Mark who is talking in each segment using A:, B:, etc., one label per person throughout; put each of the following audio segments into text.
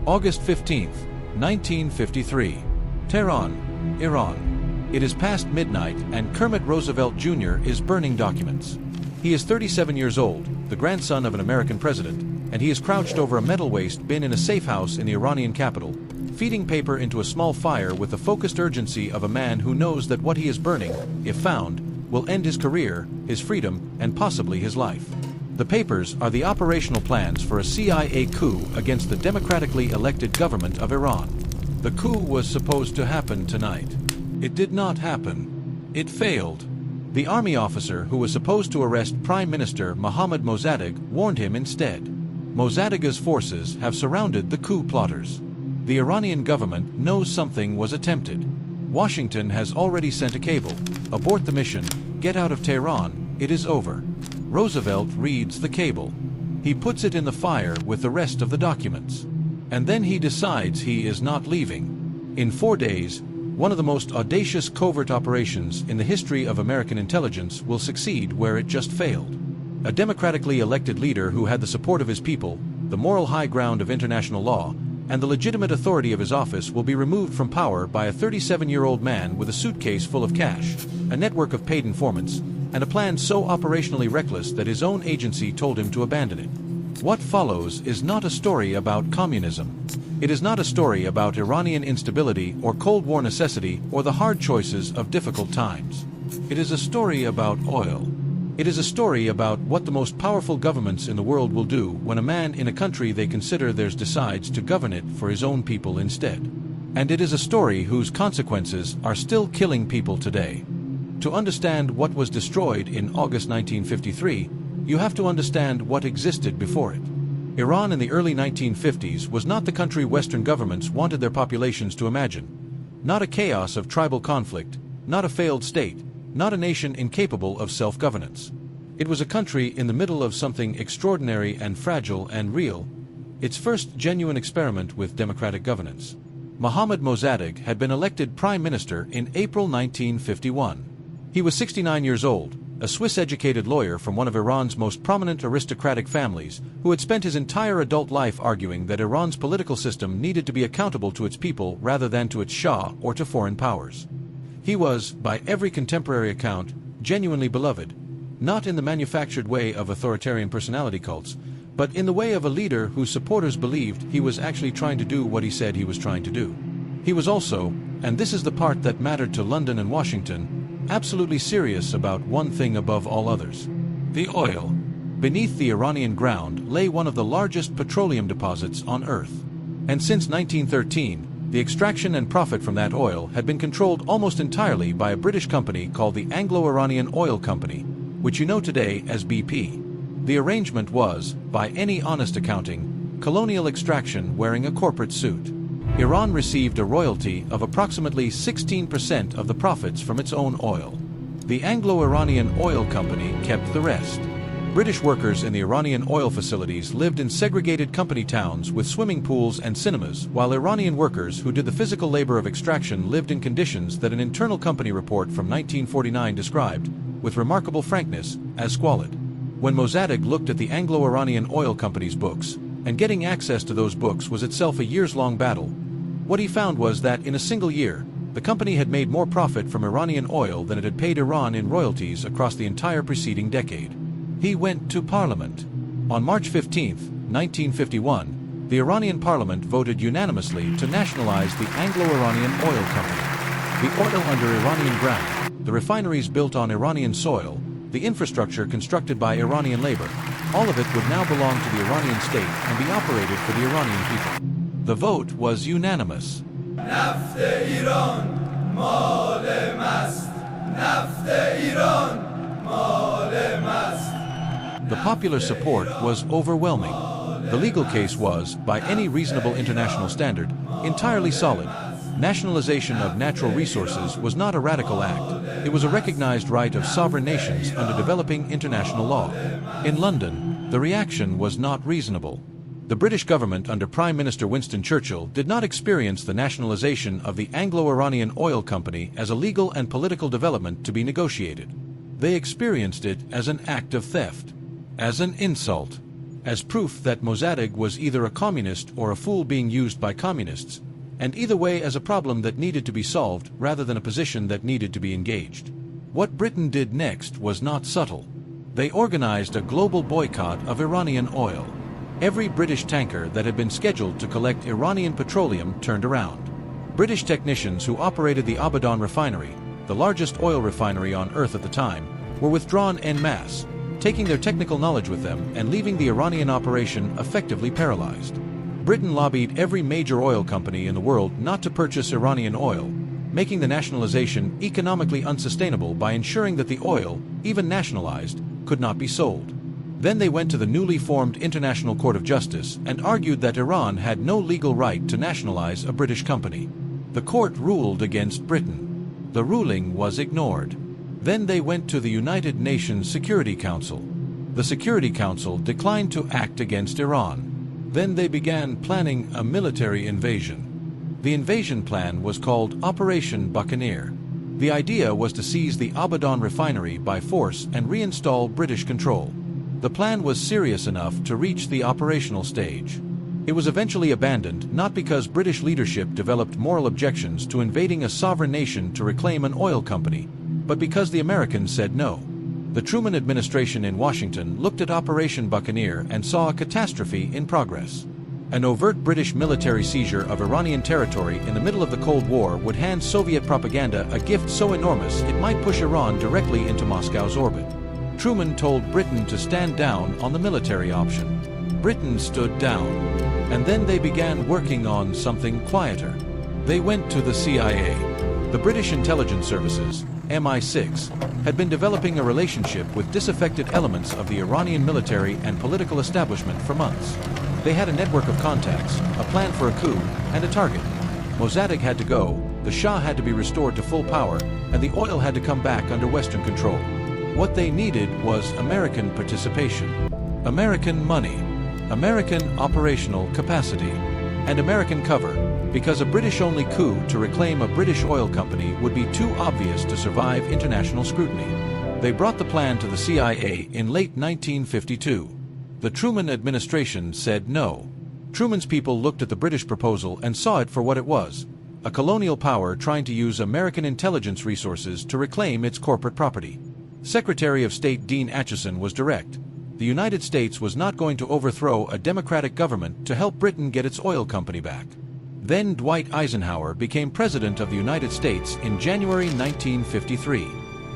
A: August 15, 1953. Tehran, Iran. It is past midnight and Kermit Roosevelt Jr. is burning documents. He is 37 years old, the grandson of an American president, and he is crouched over a metal waste bin in a safe house in the Iranian capital, feeding paper into a small fire with the focused urgency of a man who knows that what he is burning, if found, will end his career, his freedom, and possibly his life. The papers are the operational plans for a CIA coup against the democratically elected government of Iran. The coup was supposed to happen tonight. It did not happen. It failed. The army officer who was supposed to arrest Prime Minister Mohammad Mosaddegh warned him instead. Mosaddegh's forces have surrounded the coup plotters. The Iranian government knows something was attempted. Washington has already sent a cable. Abort the mission, get out of Tehran, it is over. Roosevelt reads the cable. He puts it in the fire with the rest of the documents. And then he decides he is not leaving. In 4 days, one of the most audacious covert operations in the history of American intelligence will succeed where it just failed. A democratically elected leader who had the support of his people, the moral high ground of international law, and the legitimate authority of his office will be removed from power by a 37-year-old man with a suitcase full of cash, a network of paid informants, and a plan so operationally reckless that his own agency told him to abandon it. What follows is not a story about communism. It is not a story about Iranian instability or Cold War necessity or the hard choices of difficult times. It is a story about oil. It is a story about what the most powerful governments in the world will do when a man in a country they consider theirs decides to govern it for his own people instead. And it is a story whose consequences are still killing people today. To understand what was destroyed in August 1953, you have to understand what existed before it. Iran in the early 1950s was not the country Western governments wanted their populations to imagine. Not a chaos of tribal conflict, not a failed state, not a nation incapable of self-governance. It was a country in the middle of something extraordinary and fragile and real, its first genuine experiment with democratic governance. Mohammad Mosaddegh had been elected prime minister in April 1951. He was 69 years old, a Swiss-educated lawyer from one of Iran's most prominent aristocratic families, who had spent his entire adult life arguing that Iran's political system needed to be accountable to its people rather than to its Shah or to foreign powers. He was, by every contemporary account, genuinely beloved, not in the manufactured way of authoritarian personality cults, but in the way of a leader whose supporters believed he was actually trying to do what he said he was trying to do. He was also, and this is the part that mattered to London and Washington, absolutely serious about one thing above all others: the oil. Beneath the Iranian ground lay one of the largest petroleum deposits on Earth. And since 1913, the extraction and profit from that oil had been controlled almost entirely by a British company called the Anglo-Iranian Oil Company, which you know today as BP. The arrangement was, by any honest accounting, colonial extraction wearing a corporate suit. Iran received a royalty of approximately 16% of the profits from its own oil. The Anglo-Iranian Oil Company kept the rest. British workers in the Iranian oil facilities lived in segregated company towns with swimming pools and cinemas, while Iranian workers who did the physical labor of extraction lived in conditions that an internal company report from 1949 described, with remarkable frankness, as squalid. When Mosaddegh looked at the Anglo-Iranian Oil Company's books, and getting access to those books was itself a years-long battle, what he found was that in a single year, the company had made more profit from Iranian oil than it had paid Iran in royalties across the entire preceding decade. He went to Parliament. On March 15, 1951, the Iranian Parliament voted unanimously to nationalize the Anglo-Iranian Oil Company. The oil under Iranian ground, the refineries built on Iranian soil, the infrastructure constructed by Iranian labor, all of it would now belong to the Iranian state and be operated for the Iranian people. The vote was unanimous.
B: نفت ایران مال ماست نفت ایران مال ماست.
A: The popular support was overwhelming. The legal case was, by any reasonable international standard, entirely solid. Nationalization of natural resources was not a radical act. It was a recognized right of sovereign nations under developing international law. In London, the reaction was not reasonable. The British government under Prime Minister Winston Churchill did not experience the nationalization of the Anglo-Iranian Oil Company as a legal and political development to be negotiated. They experienced it as an act of theft, as an insult. as proof that Mosaddegh was either a communist or a fool being used by communists, and either way as a problem that needed to be solved rather than a position that needed to be engaged. What Britain did next was not subtle. They organized a global boycott of Iranian oil. Every British tanker that had been scheduled to collect Iranian petroleum turned around. British technicians who operated the Abadan refinery, the largest oil refinery on Earth at the time, were withdrawn en masse, taking their technical knowledge with them and leaving the Iranian operation effectively paralyzed. Britain lobbied every major oil company in the world not to purchase Iranian oil, making the nationalization economically unsustainable by ensuring that the oil, even nationalized, could not be sold. Then they went to the newly formed International Court of Justice and argued that Iran had no legal right to nationalize a British company. The court ruled against Britain. The ruling was ignored. Then they went to the United Nations Security Council. The Security Council declined to act against Iran. Then they began planning a military invasion. The invasion plan was called Operation Buccaneer. The idea was to seize the Abadan refinery by force and reinstall British control. The plan was serious enough to reach the operational stage. It was eventually abandoned not because British leadership developed moral objections to invading a sovereign nation to reclaim an oil company, but because the Americans said no. The Truman administration in Washington looked at Operation Buccaneer and saw a catastrophe in progress. An overt British military seizure of Iranian territory in the middle of the Cold War would hand Soviet propaganda a gift so enormous it might push Iran directly into Moscow's orbit. Truman told Britain to stand down on the military option. Britain stood down, and then they began working on something quieter. They went to the CIA. The British intelligence services, MI6, had been developing a relationship with disaffected elements of the Iranian military and political establishment for months. They had a network of contacts, a plan for a coup, and a target. Mosaddegh had to go, the Shah had to be restored to full power, and the oil had to come back under Western control. What they needed was American participation, American money, American operational capacity, and American cover, because a British-only coup to reclaim a British oil company would be too obvious to survive international scrutiny. They brought the plan to the CIA in late 1952. The Truman administration said no. Truman's people looked at the British proposal and saw it for what it was, a colonial power trying to use American intelligence resources to reclaim its corporate property. Secretary of State Dean Acheson was direct. The United States was not going to overthrow a democratic government to help Britain get its oil company back. Then Dwight Eisenhower became President of the United States in January 1953,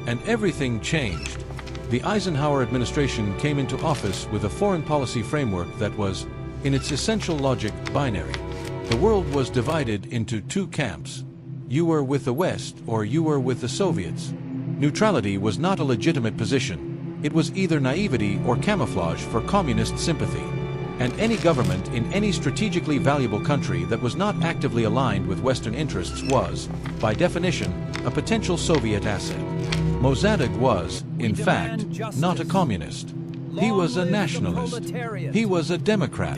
A: and everything changed. The Eisenhower administration came into office with a foreign policy framework that was, in its essential logic, binary. The world was divided into two camps. You were with the West or you were with the Soviets. Neutrality was not a legitimate position. It was either naivety or camouflage for communist sympathy. And any government in any strategically valuable country that was not actively aligned with Western interests was, by definition, a potential Soviet asset. Mosaddegh was, in fact, not a communist. He was a nationalist. He was a Democrat.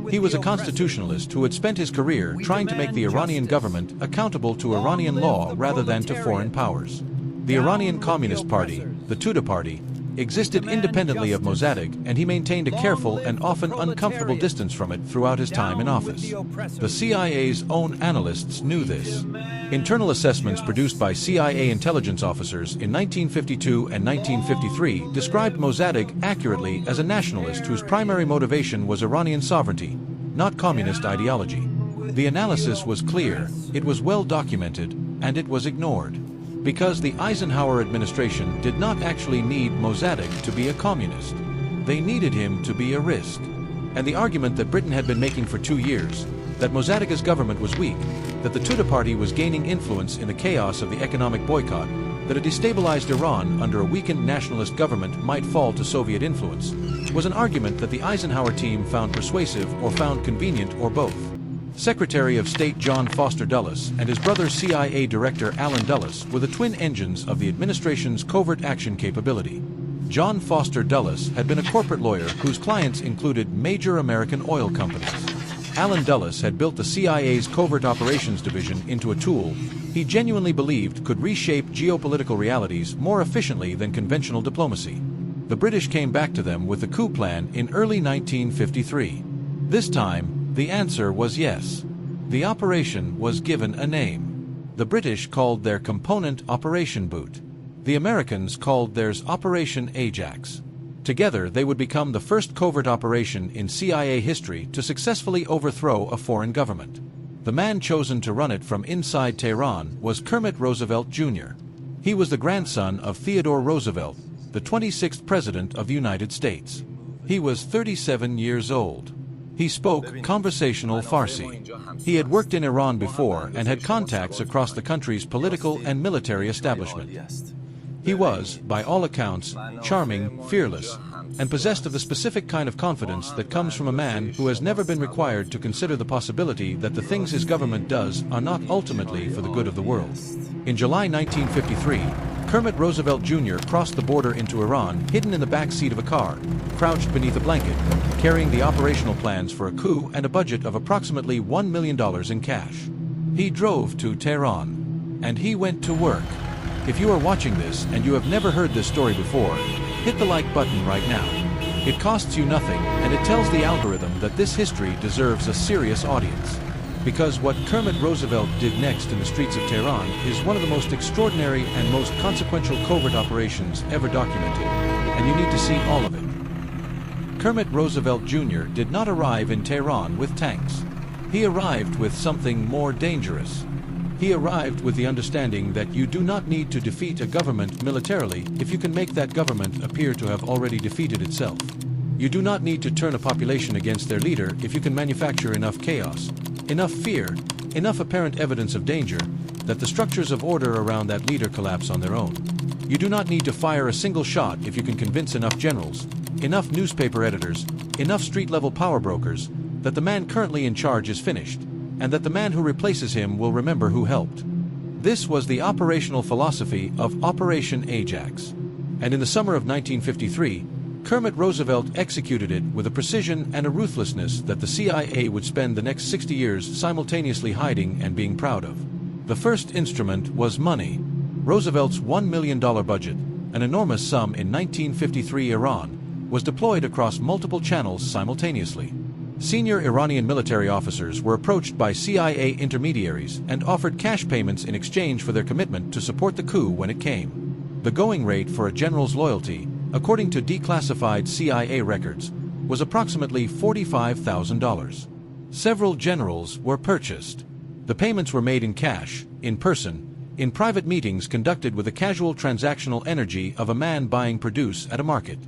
A: He was a constitutionalist who had spent his career trying to make the Iranian government accountable to Iranian law rather than to foreign powers. The Iranian Communist Party, the Tudeh Party, existed independently of Mosaddegh, and he maintained a careful and often uncomfortable distance from it throughout his time in office. The CIA's own analysts knew this. Internal assessments produced by CIA intelligence officers in 1952 and 1953 described Mosaddegh accurately as a nationalist whose primary motivation was Iranian sovereignty, not communist ideology. The analysis was clear, it was well documented, and it was ignored. Because the Eisenhower administration did not actually need Mosaddegh to be a communist. They needed him to be a risk. And the argument that Britain had been making for 2 years, that Mossadegh's government was weak, that the Tudeh Party was gaining influence in the chaos of the economic boycott, that a destabilized Iran under a weakened nationalist government might fall to Soviet influence, was an argument that the Eisenhower team found persuasive or found convenient or both. Secretary of State John Foster Dulles and his brother CIA Director Allen Dulles were the twin engines of the administration's covert action capability. John Foster Dulles had been a corporate lawyer whose clients included major American oil companies. Allen Dulles had built the CIA's Covert Operations Division into a tool he genuinely believed could reshape geopolitical realities more efficiently than conventional diplomacy. The British came back to them with the coup plan in early 1953. This time, the answer was yes. The operation was given a name. The British called their component Operation Boot. The Americans called theirs Operation Ajax. Together, they would become the first covert operation in CIA history to successfully overthrow a foreign government. The man chosen to run it from inside Tehran was Kermit Roosevelt Jr. He was the grandson of Theodore Roosevelt, the 26th President of the United States. He was 37 years old. He spoke conversational Farsi. He had worked in Iran before and had contacts across the country's political and military establishment. He was, by all accounts, charming, fearless, and possessed of the specific kind of confidence that comes from a man who has never been required to consider the possibility that the things his government does are not ultimately for the good of the world. In July 1953, Kermit Roosevelt Jr. crossed the border into Iran, hidden in the back seat of a car, crouched beneath a blanket, carrying the operational plans for a coup and a budget of approximately $1 million in cash. He drove to Tehran, and he went to work. If you are watching this and you have never heard this story before, hit the like button right now. It costs you nothing, and it tells the algorithm that this history deserves a serious audience. Because what Kermit Roosevelt did next in the streets of Tehran is one of the most extraordinary and most consequential covert operations ever documented, and you need to see all of it. Kermit Roosevelt Jr. did not arrive in Tehran with tanks. He arrived with something more dangerous. He arrived with the understanding that you do not need to defeat a government militarily if you can make that government appear to have already defeated itself. You do not need to turn a population against their leader if you can manufacture enough chaos, enough fear, enough apparent evidence of danger, that the structures of order around that leader collapse on their own. You do not need to fire a single shot if you can convince enough generals, enough newspaper editors, enough street-level power brokers, that the man currently in charge is finished, and that the man who replaces him will remember who helped. This was the operational philosophy of Operation Ajax. And in the summer of 1953, Kermit Roosevelt executed it with a precision and a ruthlessness that the CIA would spend the next 60 years simultaneously hiding and being proud of. The first instrument was money. Roosevelt's $1 million budget, an enormous sum in 1953 Iran, was deployed across multiple channels simultaneously. Senior Iranian military officers were approached by CIA intermediaries and offered cash payments in exchange for their commitment to support the coup when it came. The going rate for a general's loyalty, according to declassified CIA records, was approximately $45,000. Several generals were purchased. The payments were made in cash, in person, in private meetings conducted with the casual transactional energy of a man buying produce at a market.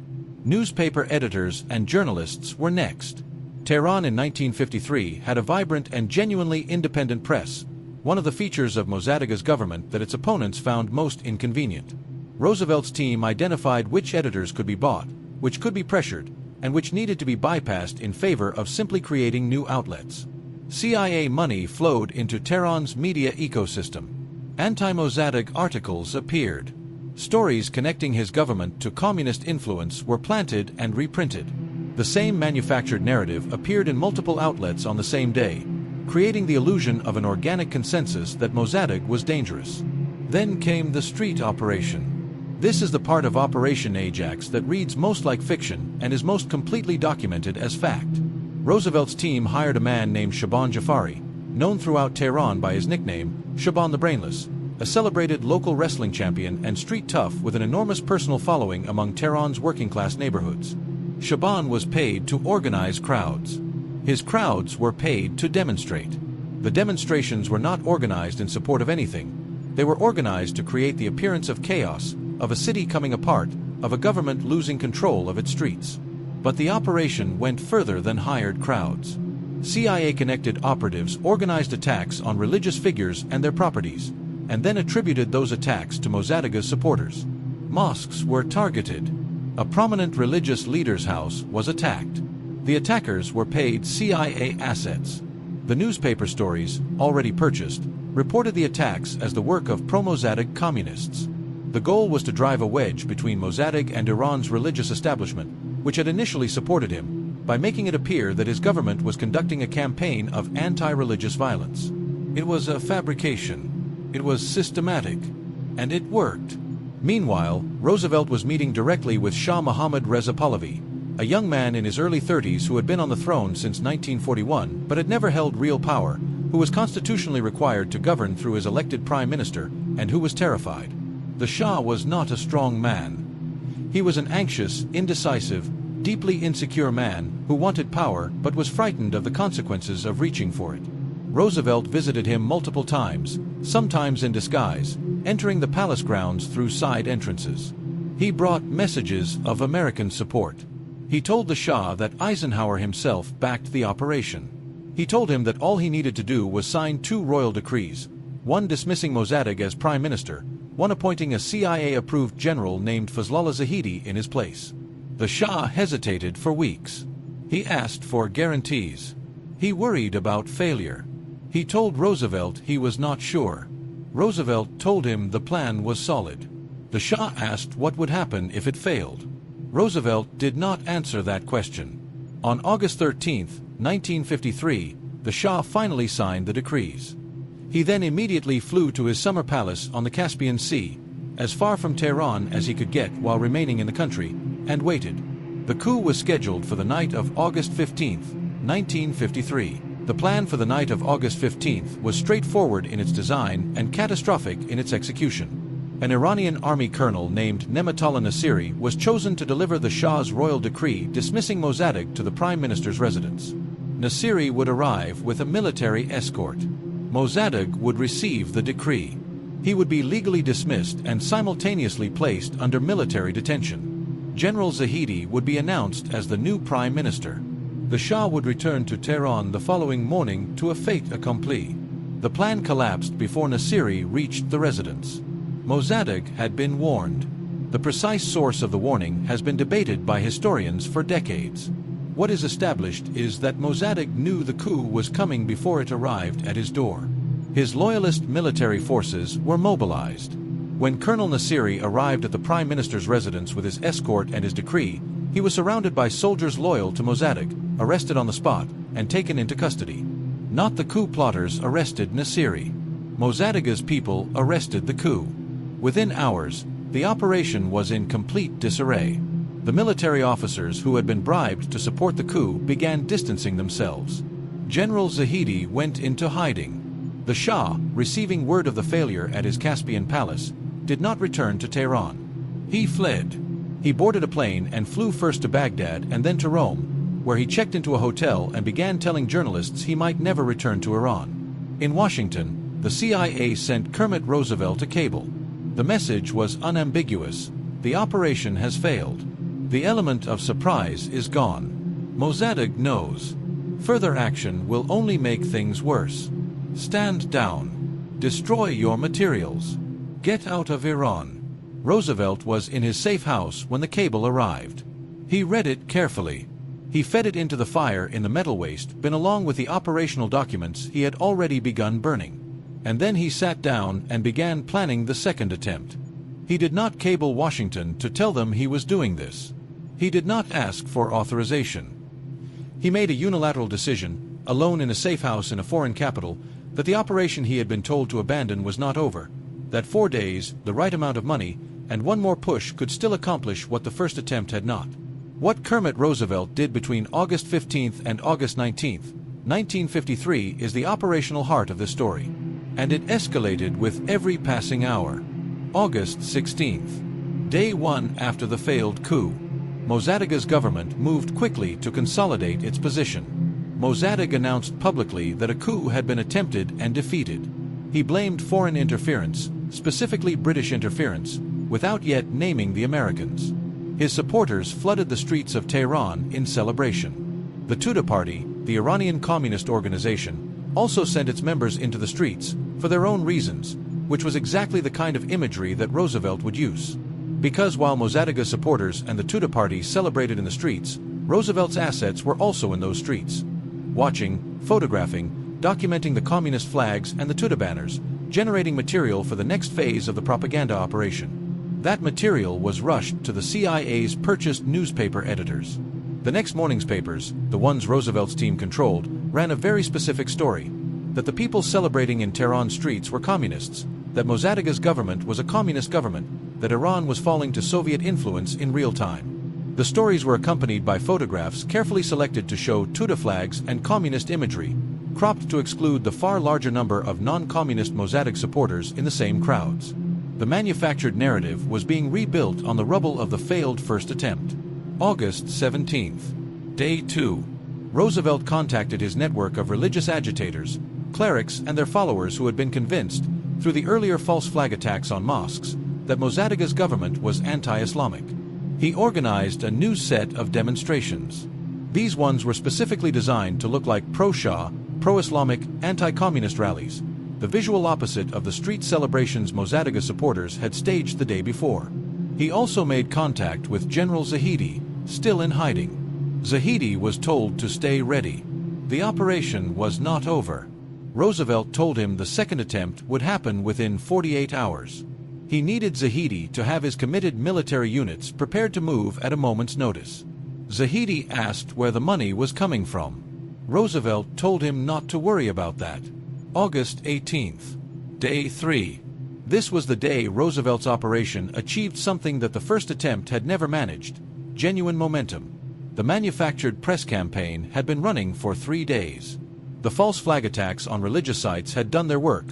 A: Newspaper editors and journalists were next. Tehran in 1953 had a vibrant and genuinely independent press, one of the features of Mossadegh's government that its opponents found most inconvenient. Roosevelt's team identified which editors could be bought, which could be pressured, and which needed to be bypassed in favor of simply creating new outlets. CIA money flowed into Tehran's media ecosystem. Anti-Mosaddegh articles appeared. Stories connecting his government to communist influence were planted and reprinted. The same manufactured narrative appeared in multiple outlets on the same day, creating the illusion of an organic consensus that Mosaddegh was dangerous. Then came the street operation. This is the part of Operation Ajax that reads most like fiction and is most completely documented as fact. Roosevelt's team hired a man named Shaban Jafari, known throughout Tehran by his nickname, Shaban the Brainless, a celebrated local wrestling champion and street tough with an enormous personal following among Tehran's working-class neighborhoods. Shaban was paid to organize crowds. His crowds were paid to demonstrate. The demonstrations were not organized in support of anything. They were organized to create the appearance of chaos, of a city coming apart, of a government losing control of its streets. But the operation went further than hired crowds. CIA-connected operatives organized attacks on religious figures and their properties, and then attributed those attacks to Mossadegh's supporters. Mosques were targeted. A prominent religious leader's house was attacked. The attackers were paid CIA assets. The newspaper stories, already purchased, reported the attacks as the work of pro-Mosaddegh communists. The goal was to drive a wedge between Mosaddegh and Iran's religious establishment, which had initially supported him, by making it appear that his government was conducting a campaign of anti-religious violence. It was a fabrication. It was systematic. And it worked. Meanwhile, Roosevelt was meeting directly with Shah Mohammad Reza Pahlavi, a young man in his early 30s who had been on the throne since 1941 but had never held real power, who was constitutionally required to govern through his elected prime minister, and who was terrified. The Shah was not a strong man. He was an anxious, indecisive, deeply insecure man who wanted power but was frightened of the consequences of reaching for it. Roosevelt visited him multiple times, sometimes in disguise, entering the palace grounds through side entrances. He brought messages of American support. He told the Shah that Eisenhower himself backed the operation. He told him that all he needed to do was sign 2 royal decrees, one dismissing Mosaddegh as prime minister, one appointing a CIA-approved general named Fazlollah Zahedi in his place. The Shah hesitated for weeks. He asked for guarantees. He worried about failure. He told Roosevelt he was not sure. Roosevelt told him the plan was solid. The Shah asked what would happen if it failed. Roosevelt did not answer that question. On August 13, 1953, the Shah finally signed the decrees. He then immediately flew to his summer palace on the Caspian Sea, as far from Tehran as he could get while remaining in the country, and waited. The coup was scheduled for the night of August 15, 1953. The plan for the night of August 15th was straightforward in its design and catastrophic in its execution. An Iranian army colonel named Nematullah Nasiri was chosen to deliver the Shah's royal decree dismissing Mosaddegh to the prime minister's residence. Nasiri would arrive with a military escort. Mosaddegh would receive the decree. He would be legally dismissed and simultaneously placed under military detention. General Zahedi would be announced as the new prime minister. The Shah would return to Tehran the following morning to a fait accompli. The plan collapsed before Nasiri reached the residence. Mosaddegh had been warned. The precise source of the warning has been debated by historians for decades. What is established is that Mosaddegh knew the coup was coming before it arrived at his door. His loyalist military forces were mobilized. When Colonel Nasiri arrived at the prime minister's residence with his escort and his decree, he was surrounded by soldiers loyal to Mosaddegh, arrested on the spot, and taken into custody. Not the coup plotters arrested Nasiri. Mossadegh's people arrested the coup. Within hours, the operation was in complete disarray. The military officers who had been bribed to support the coup began distancing themselves. General Zahedi went into hiding. The Shah, receiving word of the failure at his Caspian palace, did not return to Tehran. He fled. He boarded a plane and flew first to Baghdad and then to Rome, where he checked into a hotel and began telling journalists he might never return to Iran. In Washington, the CIA sent Kermit Roosevelt a cable. The message was unambiguous: the operation has failed. The element of surprise is gone. Mosaddegh knows. Further action will only make things worse. Stand down. Destroy your materials. Get out of Iran. Roosevelt was in his safe house when the cable arrived. He read it carefully. He fed it into the fire in the metal waste bin along with the operational documents he had already begun burning. And then he sat down and began planning the second attempt. He did not cable Washington to tell them he was doing this. He did not ask for authorization. He made a unilateral decision, alone in a safe house in a foreign capital, that the operation he had been told to abandon was not over, that 4 days, the right amount of money, and one more push could still accomplish what the first attempt had not. What Kermit Roosevelt did between August 15th and August 19th, 1953 is the operational heart of this story. And it escalated with every passing hour. August 16th, day 1 after the failed coup. Mossadegh's government moved quickly to consolidate its position. Mosaddegh announced publicly that a coup had been attempted and defeated. He blamed foreign interference, specifically British interference, without yet naming the Americans. His supporters flooded the streets of Tehran in celebration. The Tudeh Party, the Iranian communist organization, also sent its members into the streets, for their own reasons, which was exactly the kind of imagery that Roosevelt would use. Because while Mossadegh's supporters and the Tudeh Party celebrated in the streets, Roosevelt's assets were also in those streets. Watching, photographing, documenting the communist flags and the Tudeh banners, generating material for the next phase of the propaganda operation. That material was rushed to the CIA's purchased newspaper editors. The next morning's papers, the ones Roosevelt's team controlled, ran a very specific story: that the people celebrating in Tehran streets were communists, that Mossadegh's government was a communist government, that Iran was falling to Soviet influence in real time. The stories were accompanied by photographs carefully selected to show Tudeh flags and communist imagery, cropped to exclude the far larger number of non-communist Mosaddegh supporters in the same crowds. The manufactured narrative was being rebuilt on the rubble of the failed first attempt. August 17th. Day 2. Roosevelt contacted his network of religious agitators, clerics and their followers who had been convinced, through the earlier false flag attacks on mosques, that Mossadegh's government was anti-Islamic. He organized a new set of demonstrations. These ones were specifically designed to look like pro-Shah, pro-Islamic, anti-communist rallies, the visual opposite of the street celebrations Mosaddegh supporters had staged the day before. He also made contact with General Zahedi, still in hiding. Zahedi was told to stay ready. The operation was not over. Roosevelt told him the second attempt would happen within 48 hours. He needed Zahedi to have his committed military units prepared to move at a moment's notice. Zahedi asked where the money was coming from. Roosevelt told him not to worry about that. August 18th. Day 3. This was the day Roosevelt's operation achieved something that the first attempt had never managed: genuine momentum. The manufactured press campaign had been running for 3 days. The false flag attacks on religious sites had done their work.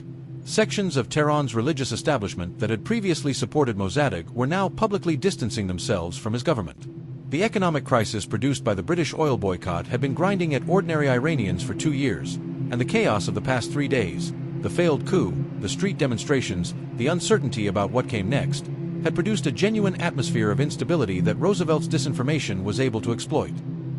A: Sections of Tehran's religious establishment that had previously supported Mosaddegh were now publicly distancing themselves from his government. The economic crisis produced by the British oil boycott had been grinding at ordinary Iranians for 2 years, and the chaos of the past 3 days, the failed coup, the street demonstrations, the uncertainty about what came next, had produced a genuine atmosphere of instability that Roosevelt's disinformation was able to exploit.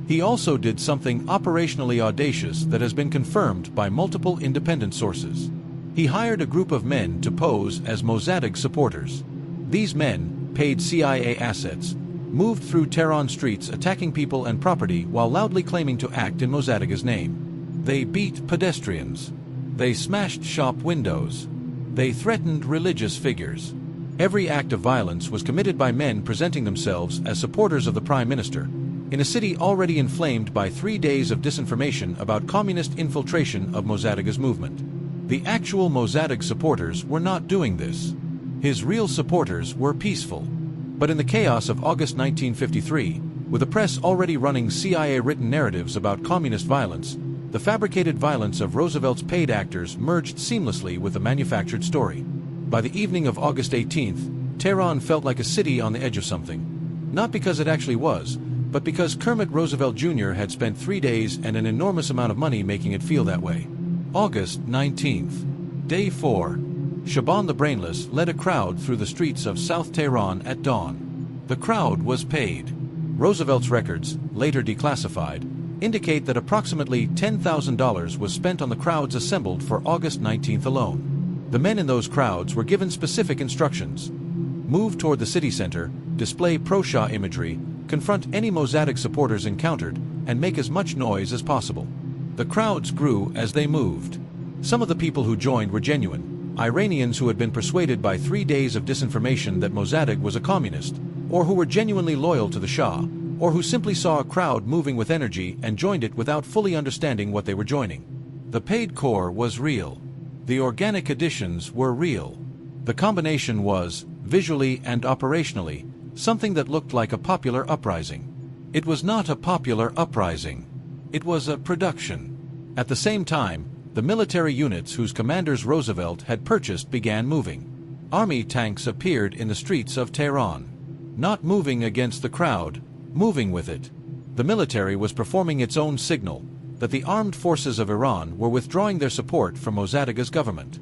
A: He also did something operationally audacious that has been confirmed by multiple independent sources. He hired a group of men to pose as Mosaddegh supporters. These men, paid CIA assets, moved through Tehran streets attacking people and property while loudly claiming to act in Mosaddegh's name. They beat pedestrians. They smashed shop windows. They threatened religious figures. Every act of violence was committed by men presenting themselves as supporters of the Prime Minister, in a city already inflamed by 3 days of disinformation about communist infiltration of Mosaddegh's movement. The actual Mosaddegh supporters were not doing this. His real supporters were peaceful. But in the chaos of August 1953, with the press already running CIA-written narratives about communist violence, the fabricated violence of Roosevelt's paid actors merged seamlessly with the manufactured story. By the evening of August 18th, Tehran felt like a city on the edge of something. Not because it actually was, but because Kermit Roosevelt Jr. had spent 3 days and an enormous amount of money making it feel that way. August 19th. Day 4. Shaban the Brainless led a crowd through the streets of South Tehran at dawn. The crowd was paid. Roosevelt's records, later declassified, indicate that approximately $10,000 was spent on the crowds assembled for August 19th alone. The men in those crowds were given specific instructions: move toward the city center, display pro-Shah imagery, confront any Mosaddegh supporters encountered, and make as much noise as possible. The crowds grew as they moved. Some of the people who joined were genuine Iranians who had been persuaded by 3 days of disinformation that Mosaddegh was a communist, or who were genuinely loyal to the Shah, or who simply saw a crowd moving with energy and joined it without fully understanding what they were joining. The paid core was real. The organic additions were real. The combination was, visually and operationally, something that looked like a popular uprising. It was not a popular uprising. It was a production. At the same time, the military units whose commanders Roosevelt had purchased began moving. Army tanks appeared in the streets of Tehran. Not moving against the crowd, moving with it. The military was performing its own signal that the armed forces of Iran were withdrawing their support from Mosaddegh's government.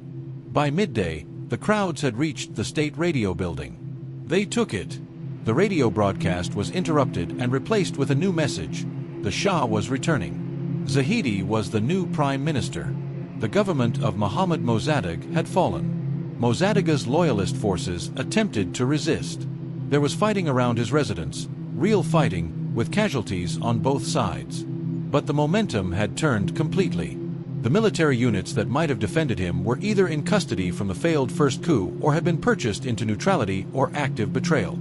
A: By midday, the crowds had reached the state radio building. They took it. The radio broadcast was interrupted and replaced with a new message. The Shah was returning. Zahedi was the new prime minister. The government of Mohammad Mosaddegh had fallen. Mosaddegh's loyalist forces attempted to resist. There was fighting around his residence, real fighting, with casualties on both sides. But the momentum had turned completely. The military units that might have defended him were either in custody from the failed first coup or had been purchased into neutrality or active betrayal.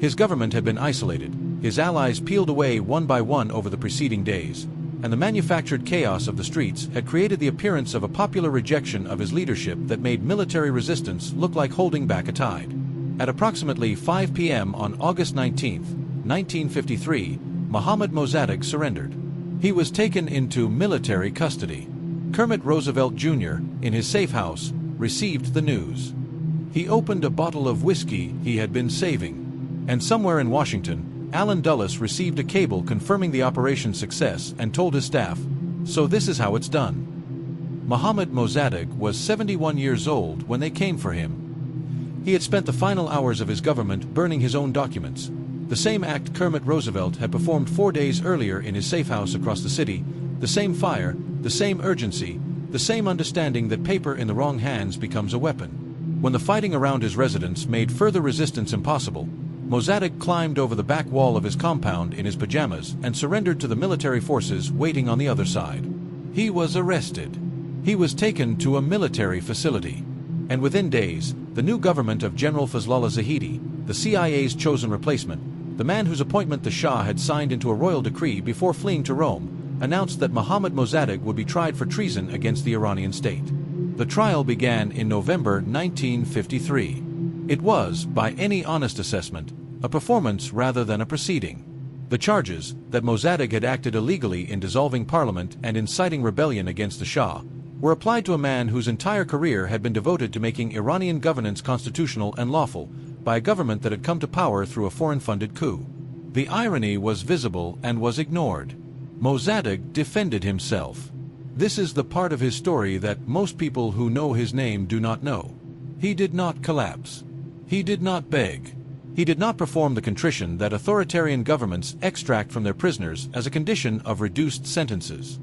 A: His government had been isolated, his allies peeled away one by one over the preceding days, and the manufactured chaos of the streets had created the appearance of a popular rejection of his leadership that made military resistance look like holding back a tide. At approximately 5 p.m. on August 19, 1953, Mohammad Mosaddegh surrendered. He was taken into military custody. Kermit Roosevelt Jr., in his safe house, received the news. He opened a bottle of whiskey he had been saving. And somewhere in Washington, Allen Dulles received a cable confirming the operation's success and told his staff, "So this is how it's done." Mohammad Mosaddegh was 71 years old when they came for him. He had spent the final hours of his government burning his own documents, the same act Kermit Roosevelt had performed 4 days earlier in his safe house across the city, the same fire, the same urgency, the same understanding that paper in the wrong hands becomes a weapon. When the fighting around his residence made further resistance impossible, Mosaddegh climbed over the back wall of his compound in his pajamas and surrendered to the military forces waiting on the other side. He was arrested. He was taken to a military facility. And within days, the new government of General Fazlollah Zahedi, the CIA's chosen replacement, the man whose appointment the Shah had signed into a royal decree before fleeing to Rome, announced that Mohammad Mosaddegh would be tried for treason against the Iranian state. The trial began in November 1953. It was, by any honest assessment, a performance rather than a proceeding. The charges, that Mosaddegh had acted illegally in dissolving parliament and inciting rebellion against the Shah, were applied to a man whose entire career had been devoted to making Iranian governance constitutional and lawful by a government that had come to power through a foreign-funded coup. The irony was visible and was ignored. Mosaddegh defended himself. This is the part of his story that most people who know his name do not know. He did not collapse. He did not beg. He did not perform the contrition that authoritarian governments extract from their prisoners as a condition of reduced sentences.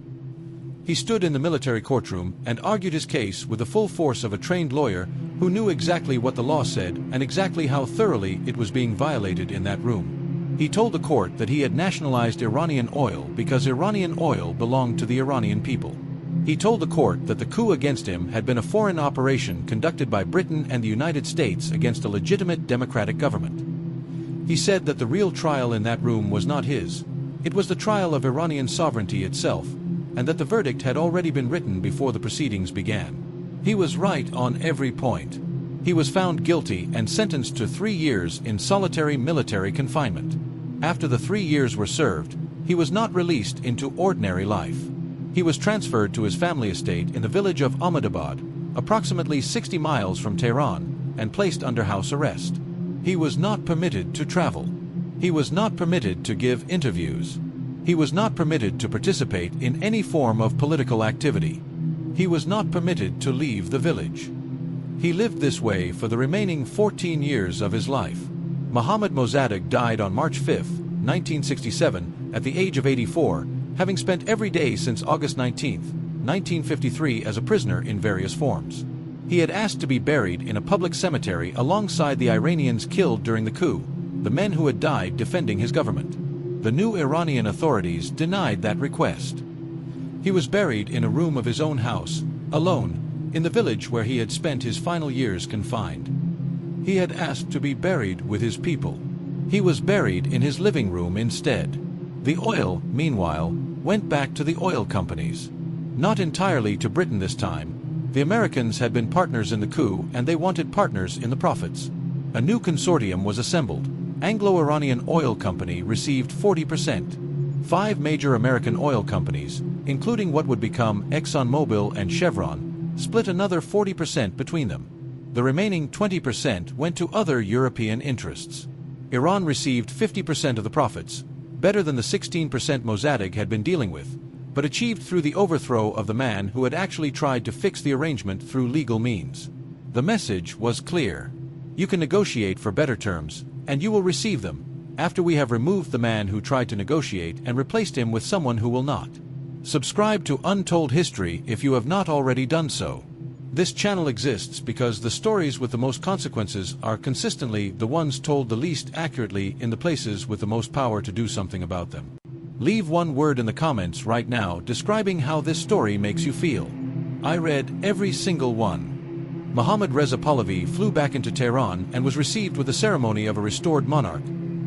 A: He stood in the military courtroom and argued his case with the full force of a trained lawyer who knew exactly what the law said and exactly how thoroughly it was being violated in that room. He told the court that he had nationalized Iranian oil because Iranian oil belonged to the Iranian people. He told the court that the coup against him had been a foreign operation conducted by Britain and the United States against a legitimate democratic government. He said that the real trial in that room was not his. It was the trial of Iranian sovereignty itself, and that the verdict had already been written before the proceedings began. He was right on every point. He was found guilty and sentenced to 3 years in solitary military confinement. After the 3 years were served, he was not released into ordinary life. He was transferred to his family estate in the village of Ahmedabad, approximately 60 miles from Tehran, and placed under house arrest. He was not permitted to travel. He was not permitted to give interviews. He was not permitted to participate in any form of political activity. He was not permitted to leave the village. He lived this way for the remaining 14 years of his life. Mohammad Mosaddegh died on March 5, 1967, at the age of 84, having spent every day since August 19, 1953 as a prisoner in various forms. He had asked to be buried in a public cemetery alongside the Iranians killed during the coup, the men who had died defending his government. The new Iranian authorities denied that request. He was buried in a room of his own house, alone, in the village where he had spent his final years confined. He had asked to be buried with his people. He was buried in his living room instead. The oil, meanwhile, went back to the oil companies. Not entirely to Britain this time. The Americans had been partners in the coup and they wanted partners in the profits. A new consortium was assembled. Anglo-Iranian Oil Company received 40%. 5 major American oil companies, including what would become ExxonMobil and Chevron, split another 40% between them. The remaining 20% went to other European interests. Iran received 50% of the profits, better than the 16% Mosaddegh had been dealing with, but achieved through the overthrow of the man who had actually tried to fix the arrangement through legal means. The message was clear. You can negotiate for better terms, and you will receive them, after we have removed the man who tried to negotiate and replaced him with someone who will not. Subscribe to Untold History if you have not already done so. This channel exists because the stories with the most consequences are consistently the ones told the least accurately in the places with the most power to do something about them. Leave one word in the comments right now describing how this story makes you feel. I read every single one. Mohammad Reza Pahlavi flew back into Tehran and was received with the ceremony of a restored monarch.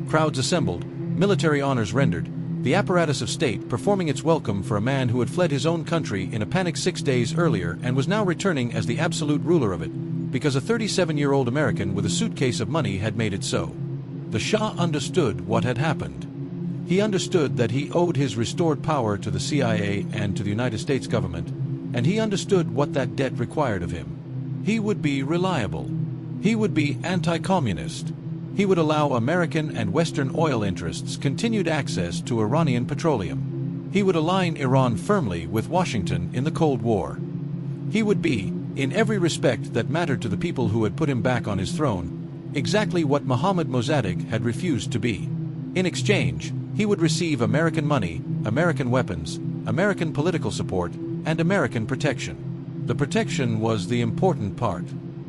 A: Crowds assembled, military honors rendered, the apparatus of state performing its welcome for a man who had fled his own country in a panic 6 days earlier and was now returning as the absolute ruler of it, because a 37-year-old American with a suitcase of money had made it so. The Shah understood what had happened. He understood that he owed his restored power to the CIA and to the United States government, and he understood what that debt required of him. He would be reliable. He would be anti-communist. He would allow American and Western oil interests continued access to Iranian petroleum. He would align Iran firmly with Washington in the Cold War. He would be, in every respect that mattered to the people who had put him back on his throne, exactly what Mohammad Mosaddegh had refused to be. In exchange, he would receive American money, American weapons, American political support, and American protection. The protection was the important part,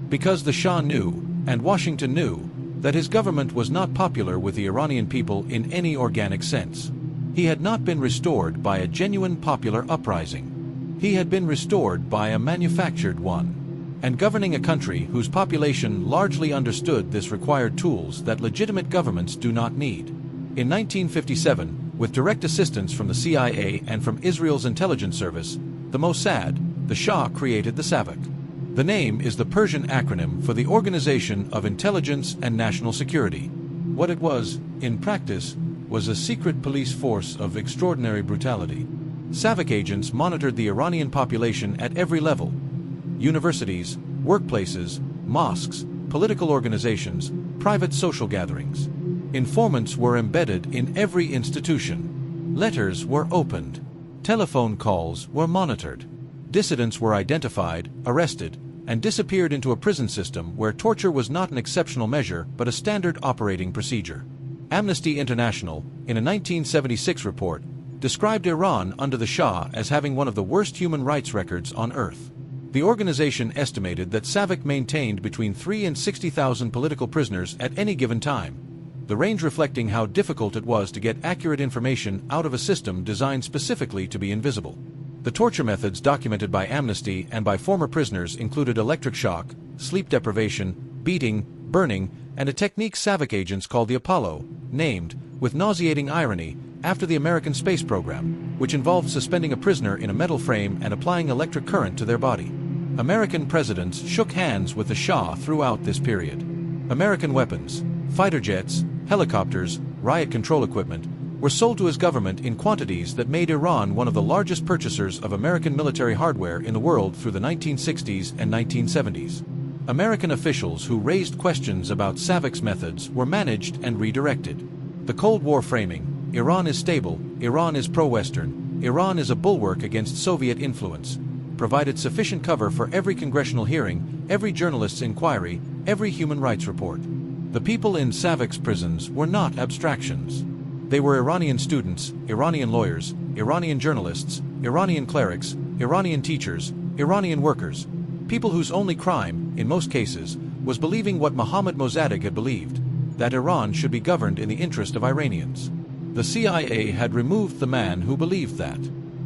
A: because the Shah knew, and Washington knew, that his government was not popular with the Iranian people in any organic sense. He had not been restored by a genuine popular uprising. He had been restored by a manufactured one. And governing a country whose population largely understood this required tools that legitimate governments do not need. In 1957, with direct assistance from the CIA and from Israel's intelligence service, the Mossad, the Shah created the SAVAK. The name is the Persian acronym for the Organization of Intelligence and National Security. What it was, in practice, was a secret police force of extraordinary brutality. SAVAK agents monitored the Iranian population at every level: universities, workplaces, mosques, political organizations, private social gatherings. Informants were embedded in every institution. Letters were opened. Telephone calls were monitored. Dissidents were identified, arrested, and disappeared into a prison system where torture was not an exceptional measure but a standard operating procedure. Amnesty International, in a 1976 report, described Iran under the Shah as having one of the worst human rights records on earth. The organization estimated that SAVAK maintained between 3,000 and 60,000 political prisoners at any given time, the range reflecting how difficult it was to get accurate information out of a system designed specifically to be invisible. The torture methods documented by Amnesty and by former prisoners included electric shock, sleep deprivation, beating, burning, and a technique SAVAK agents called the Apollo, named, with nauseating irony, after the American space program, which involved suspending a prisoner in a metal frame and applying electric current to their body. American presidents shook hands with the Shah throughout this period. American weapons, fighter jets, helicopters, riot control equipment, were sold to his government in quantities that made Iran one of the largest purchasers of American military hardware in the world through the 1960s and 1970s. American officials who raised questions about SAVAK's methods were managed and redirected. The Cold War framing, Iran is stable, Iran is pro-Western, Iran is a bulwark against Soviet influence, provided sufficient cover for every congressional hearing, every journalist's inquiry, every human rights report. The people in SAVAK's prisons were not abstractions. They were Iranian students, Iranian lawyers, Iranian journalists, Iranian clerics, Iranian teachers, Iranian workers, people whose only crime, in most cases, was believing what Mohammad Mosaddegh had believed, that Iran should be governed in the interest of Iranians. The CIA had removed the man who believed that.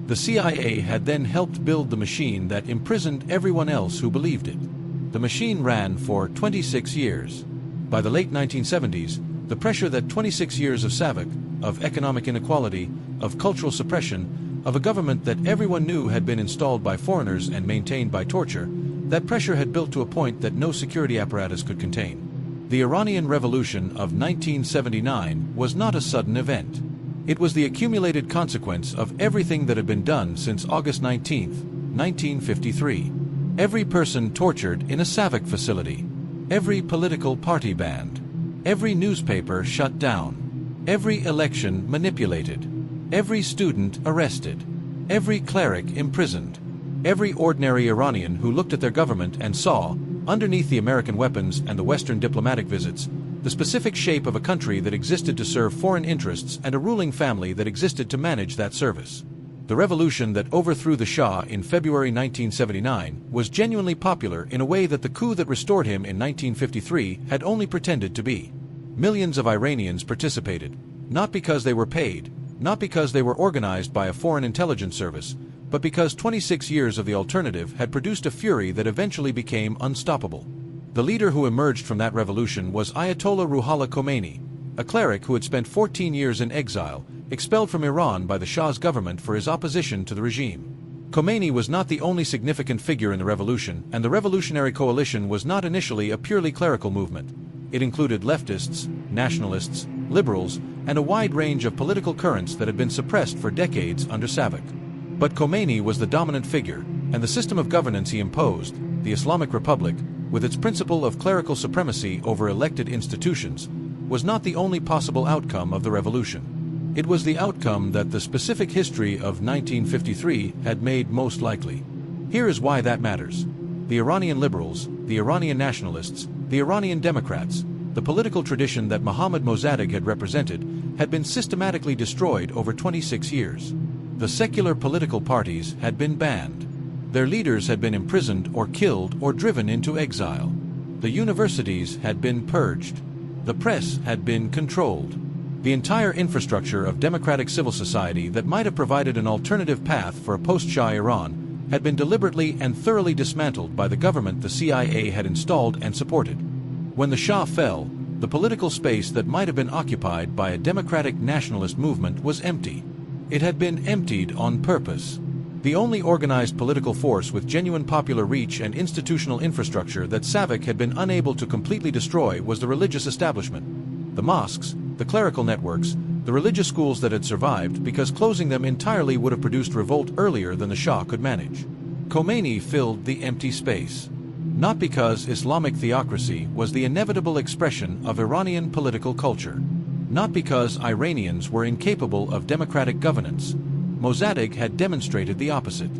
A: The CIA had then helped build the machine that imprisoned everyone else who believed it. The machine ran for 26 years. By the late 1970s, the pressure that 26 years of SAVAK, of economic inequality, of cultural suppression, of a government that everyone knew had been installed by foreigners and maintained by torture, that pressure had built to a point that no security apparatus could contain. The Iranian Revolution of 1979 was not a sudden event. It was the accumulated consequence of everything that had been done since August 19, 1953. Every person tortured in a SAVAK facility. Every political party banned. Every newspaper shut down. Every election manipulated. Every student arrested. Every cleric imprisoned. Every ordinary Iranian who looked at their government and saw, underneath the American weapons and the Western diplomatic visits, the specific shape of a country that existed to serve foreign interests and a ruling family that existed to manage that service. The revolution that overthrew the Shah in February 1979 was genuinely popular in a way that the coup that restored him in 1953 had only pretended to be. Millions of Iranians participated, not because they were paid, not because they were organized by a foreign intelligence service, but because 26 years of the alternative had produced a fury that eventually became unstoppable. The leader who emerged from that revolution was Ayatollah Ruhollah Khomeini, a cleric who had spent 14 years in exile, expelled from Iran by the Shah's government for his opposition to the regime. Khomeini was not the only significant figure in the revolution, and the Revolutionary Coalition was not initially a purely clerical movement. It included leftists, nationalists, liberals, and a wide range of political currents that had been suppressed for decades under Savak. But Khomeini was the dominant figure, and the system of governance he imposed, the Islamic Republic, with its principle of clerical supremacy over elected institutions, was not the only possible outcome of the revolution. It was the outcome that the specific history of 1953 had made most likely. Here is why that matters. The Iranian liberals, the Iranian nationalists, the Iranian Democrats, the political tradition that Mohammad Mosaddegh had represented, had been systematically destroyed over 26 years. The secular political parties had been banned. Their leaders had been imprisoned or killed or driven into exile. The universities had been purged. The press had been controlled. The entire infrastructure of democratic civil society that might have provided an alternative path for a post-Shah Iran had been deliberately and thoroughly dismantled by the government the CIA had installed and supported. When the Shah fell, the political space that might have been occupied by a democratic nationalist movement was empty. It had been emptied on purpose. The only organized political force with genuine popular reach and institutional infrastructure that Savak had been unable to completely destroy was the religious establishment. The mosques, the clerical networks, the religious schools that had survived because closing them entirely would have produced revolt earlier than the Shah could manage. Khomeini filled the empty space. Not because Islamic theocracy was the inevitable expression of Iranian political culture. Not because Iranians were incapable of democratic governance. Mosaddegh had demonstrated the opposite.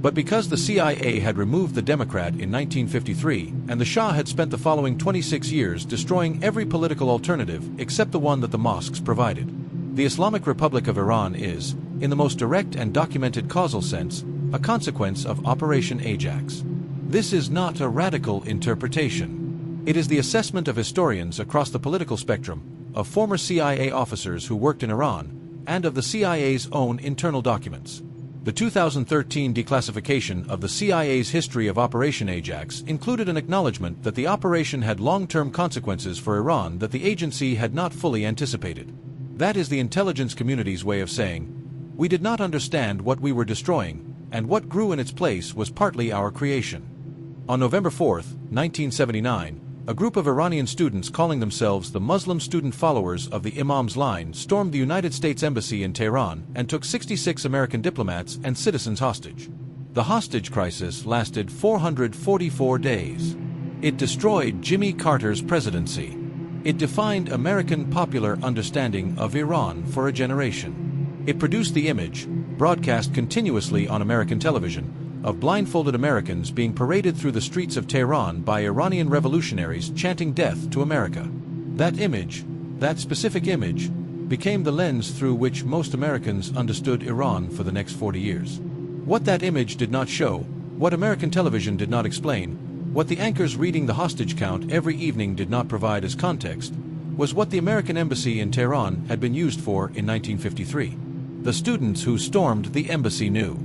A: But because the CIA had removed the Democrat in 1953, and the Shah had spent the following 26 years destroying every political alternative except the one that the mosques provided. The Islamic Republic of Iran is, in the most direct and documented causal sense, a consequence of Operation Ajax. This is not a radical interpretation. It is the assessment of historians across the political spectrum, of former CIA officers who worked in Iran, and of the CIA's own internal documents. The 2013 declassification of the CIA's history of Operation Ajax included an acknowledgement that the operation had long-term consequences for Iran that the agency had not fully anticipated. That is the intelligence community's way of saying, we did not understand what we were destroying, and what grew in its place was partly our creation. On November 4, 1979, a group of Iranian students calling themselves the Muslim student followers of the Imam's line stormed the United States Embassy in Tehran and took 66 American diplomats and citizens hostage. The hostage crisis lasted 444 days. It destroyed Jimmy Carter's presidency. It defined American popular understanding of Iran for a generation. It produced the image, broadcast continuously on American television, of blindfolded Americans being paraded through the streets of Tehran by Iranian revolutionaries chanting death to America. That image, that specific image, became the lens through which most Americans understood Iran for the next 40 years. What that image did not show, what American television did not explain, what the anchors reading the hostage count every evening did not provide as context, was what the American embassy in Tehran had been used for in 1953. The students who stormed the embassy knew.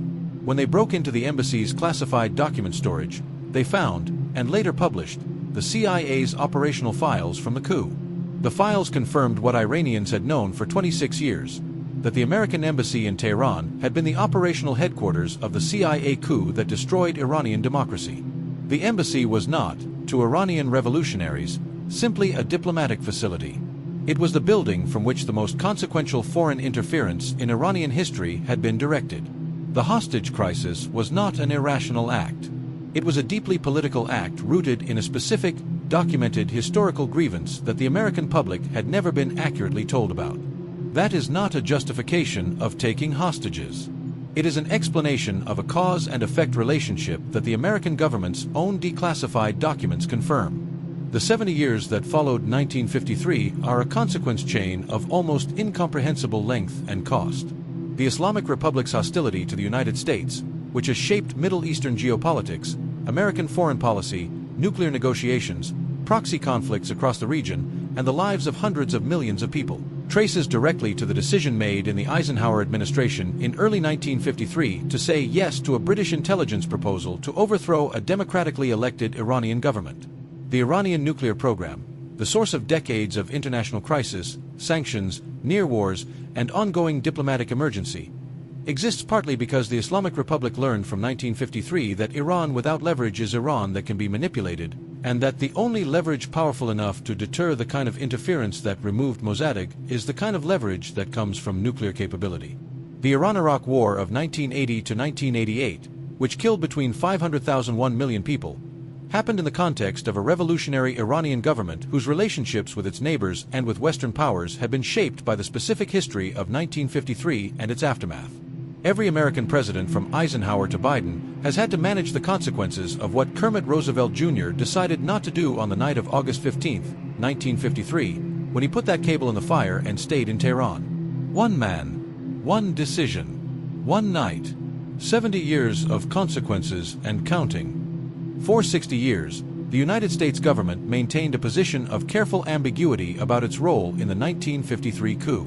A: When they broke into the embassy's classified document storage, they found, and later published, the CIA's operational files from the coup. The files confirmed what Iranians had known for 26 years, that the American embassy in Tehran had been the operational headquarters of the CIA coup that destroyed Iranian democracy. The embassy was not, to Iranian revolutionaries, simply a diplomatic facility. It was the building from which the most consequential foreign interference in Iranian history had been directed. The hostage crisis was not an irrational act. It was a deeply political act rooted in a specific, documented historical grievance that the American public had never been accurately told about. That is not a justification of taking hostages. It is an explanation of a cause and effect relationship that the American government's own declassified documents confirm. The 70 years that followed 1953 are a consequence chain of almost incomprehensible length and cost. The Islamic Republic's hostility to the United States, which has shaped Middle Eastern geopolitics, American foreign policy, nuclear negotiations, proxy conflicts across the region, and the lives of hundreds of millions of people, traces directly to the decision made in the Eisenhower administration in early 1953 to say yes to a British intelligence proposal to overthrow a democratically elected Iranian government. The Iranian nuclear program, the source of decades of international crisis, sanctions, near wars, and ongoing diplomatic emergency, exists partly because the Islamic Republic learned from 1953 that Iran without leverage is Iran that can be manipulated, and that the only leverage powerful enough to deter the kind of interference that removed Mosaddegh is the kind of leverage that comes from nuclear capability. The Iran-Iraq War of 1980 to 1988, which killed between 500,000 and 1 million people, happened in the context of a revolutionary Iranian government whose relationships with its neighbors and with Western powers had been shaped by the specific history of 1953 and its aftermath. Every American president from Eisenhower to Biden has had to manage the consequences of what Kermit Roosevelt Jr. decided not to do on the night of August 15, 1953, when he put that cable in the fire and stayed in Tehran. One man, one decision, one night, 70 years of consequences and counting. For 60 years, the United States government maintained a position of careful ambiguity about its role in the 1953 coup.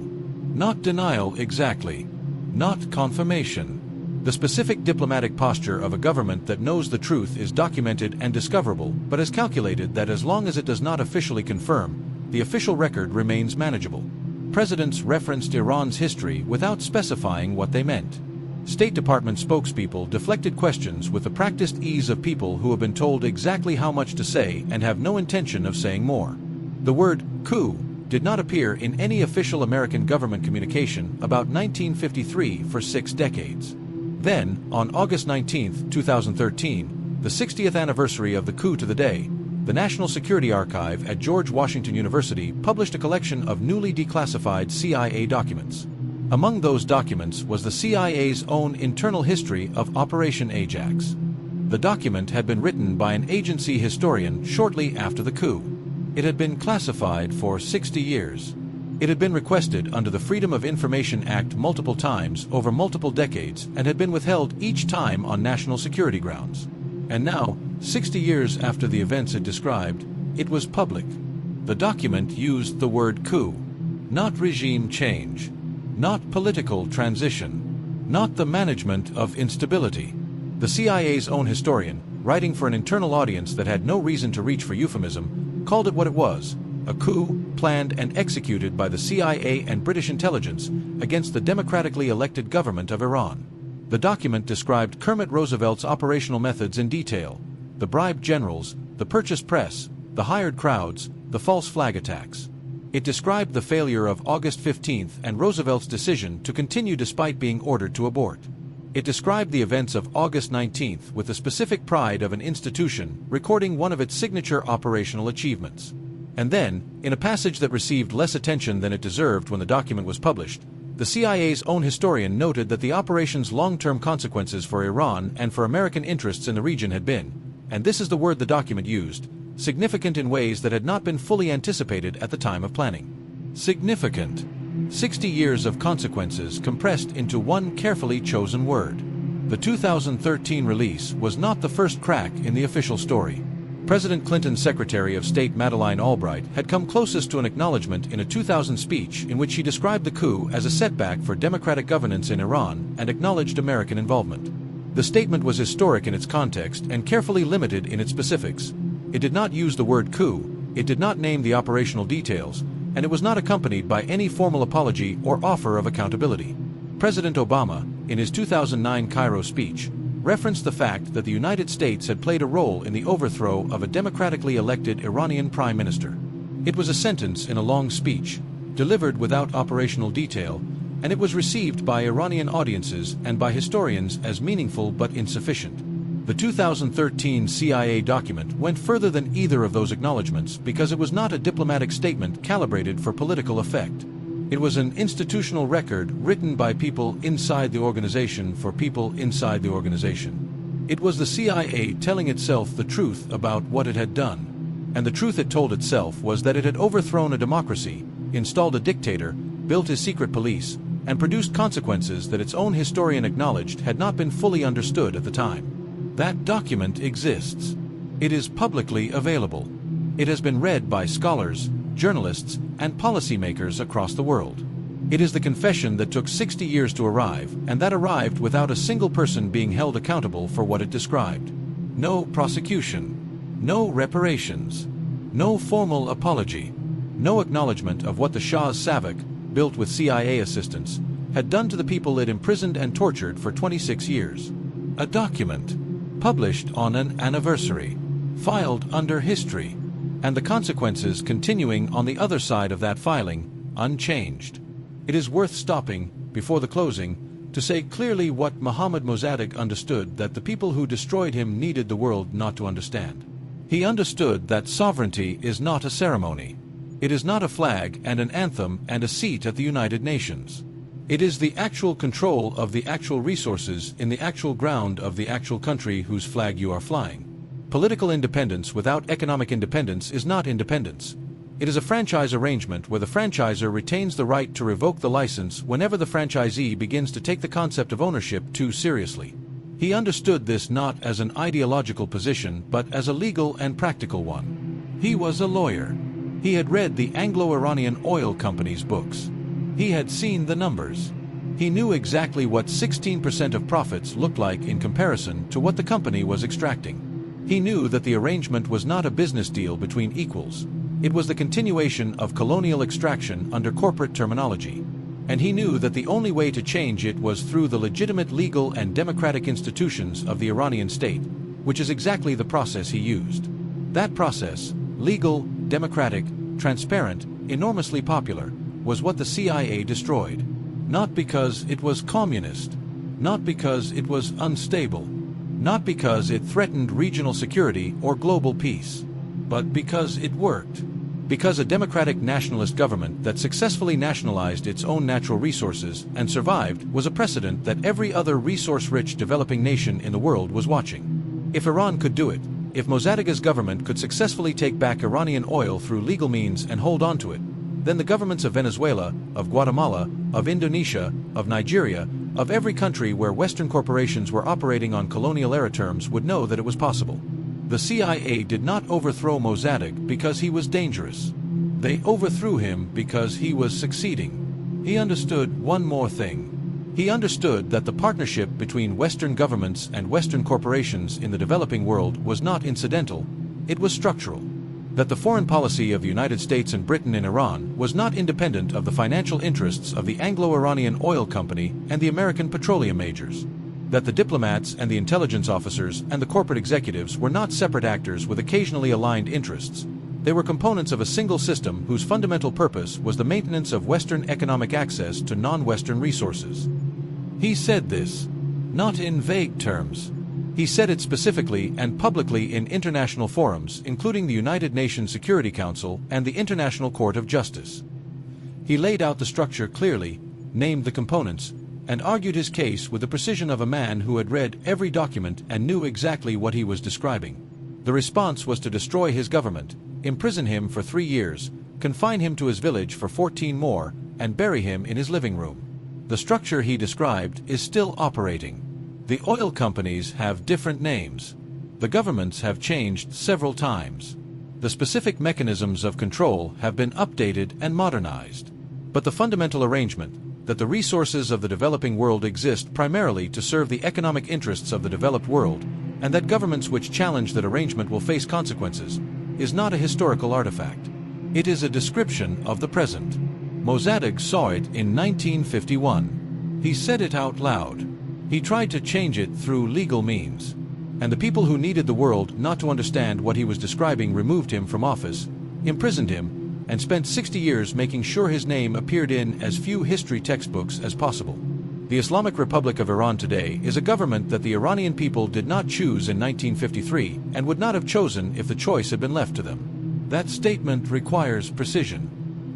A: Not denial exactly. Not confirmation. The specific diplomatic posture of a government that knows the truth is documented and discoverable, but has calculated that as long as it does not officially confirm, the official record remains manageable. Presidents referenced Iran's history without specifying what they meant. State Department spokespeople deflected questions with the practiced ease of people who have been told exactly how much to say and have no intention of saying more. The word coup did not appear in any official American government communication about 1953 for 6 decades. Then, on August 19, 2013, the 60th anniversary of the coup to the day, the National Security Archive at George Washington University published a collection of newly declassified CIA documents. Among those documents was the CIA's own internal history of Operation Ajax. The document had been written by an agency historian shortly after the coup. It had been classified for 60 years. It had been requested under the Freedom of Information Act multiple times over multiple decades and had been withheld each time on national security grounds. And now, 60 years after the events it described, it was public. The document used the word coup, not regime change, not political transition, not the management of instability. The CIA's own historian, writing for an internal audience that had no reason to reach for euphemism, called it what it was, a coup planned and executed by the CIA and British intelligence against the democratically elected government of Iran. The document described Kermit Roosevelt's operational methods in detail: the bribed generals, the purchased press, the hired crowds, the false flag attacks. It described the failure of August 15th and Roosevelt's decision to continue despite being ordered to abort. It described the events of August 19th with the specific pride of an institution recording one of its signature operational achievements. And then, in a passage that received less attention than it deserved when the document was published, the CIA's own historian noted that the operation's long-term consequences for Iran and for American interests in the region had been, and this is the word the document used, significant in ways that had not been fully anticipated at the time of planning. Significant. 60 years of consequences compressed into one carefully chosen word. The 2013 release was not the first crack in the official story. President Clinton's Secretary of State Madeleine Albright had come closest to an acknowledgement in a 2000 speech in which she described the coup as a setback for democratic governance in Iran and acknowledged American involvement. The statement was historic in its context and carefully limited in its specifics. It did not use the word coup, it did not name the operational details, and it was not accompanied by any formal apology or offer of accountability. President Obama, in his 2009 Cairo speech, referenced the fact that the United States had played a role in the overthrow of a democratically elected Iranian prime minister. It was a sentence in a long speech, delivered without operational detail, and it was received by Iranian audiences and by historians as meaningful but insufficient. The 2013 CIA document went further than either of those acknowledgments because it was not a diplomatic statement calibrated for political effect. It was an institutional record written by people inside the organization for people inside the organization. It was the CIA telling itself the truth about what it had done. And the truth it told itself was that it had overthrown a democracy, installed a dictator, built a secret police, and produced consequences that its own historian acknowledged had not been fully understood at the time. That document exists. It is publicly available. It has been read by scholars, journalists, and policymakers across the world. It is the confession that took 60 years to arrive, and that arrived without a single person being held accountable for what it described. No prosecution, no reparations, no formal apology, no acknowledgement of what the Shah's Savak, built with CIA assistance, had done to the people it imprisoned and tortured for 26 years. A document published on an anniversary, filed under history, and the consequences continuing on the other side of that filing, unchanged. It is worth stopping, before the closing, to say clearly what Mohammad Mosaddegh understood that the people who destroyed him needed the world not to understand. He understood that sovereignty is not a ceremony. It is not a flag and an anthem and a seat at the United Nations. It is the actual control of the actual resources in the actual ground of the actual country whose flag you are flying. Political independence without economic independence is not independence. It is a franchise arrangement where the franchisor retains the right to revoke the license whenever the franchisee begins to take the concept of ownership too seriously. He understood this not as an ideological position but as a legal and practical one. He was a lawyer. He had read the Anglo-Iranian oil company's books. He had seen the numbers. He knew exactly what 16% of profits looked like in comparison to what the company was extracting. He knew that the arrangement was not a business deal between equals. It was the continuation of colonial extraction under corporate terminology. And he knew that the only way to change it was through the legitimate legal and democratic institutions of the Iranian state, which is exactly the process he used. That process, legal, democratic, transparent, enormously popular, was what the CIA destroyed. Not because it was communist, not because it was unstable, not because it threatened regional security or global peace, but because it worked. Because a democratic nationalist government that successfully nationalized its own natural resources and survived was a precedent that every other resource-rich developing nation in the world was watching. If Iran could do it, if Mossadegh's government could successfully take back Iranian oil through legal means and hold on to it, then the governments of Venezuela, of Guatemala, of Indonesia, of Nigeria, of every country where Western corporations were operating on colonial-era terms would know that it was possible. The CIA did not overthrow Mosaddegh because he was dangerous. They overthrew him because he was succeeding. He understood one more thing. He understood that the partnership between Western governments and Western corporations in the developing world was not incidental, it was structural. That the foreign policy of the United States and Britain in Iran was not independent of the financial interests of the Anglo-Iranian oil company and the American petroleum majors. That the diplomats and the intelligence officers and the corporate executives were not separate actors with occasionally aligned interests. They were components of a single system whose fundamental purpose was the maintenance of Western economic access to non-Western resources. He said this, not in vague terms. He said it specifically and publicly in international forums, including the United Nations Security Council and the International Court of Justice. He laid out the structure clearly, named the components, and argued his case with the precision of a man who had read every document and knew exactly what he was describing. The response was to destroy his government, imprison him for 3 years, confine him to his village for 14 more, and bury him in his living room. The structure he described is still operating. The oil companies have different names. The governments have changed several times. The specific mechanisms of control have been updated and modernized. But the fundamental arrangement, that the resources of the developing world exist primarily to serve the economic interests of the developed world, and that governments which challenge that arrangement will face consequences, is not a historical artifact. It is a description of the present. Mosaddegh saw it in 1951. He said it out loud. He tried to change it through legal means. And the people who needed the world not to understand what he was describing removed him from office, imprisoned him, and spent 60 years making sure his name appeared in as few history textbooks as possible. The Islamic Republic of Iran today is a government that the Iranian people did not choose in 1953 and would not have chosen if the choice had been left to them. That statement requires precision.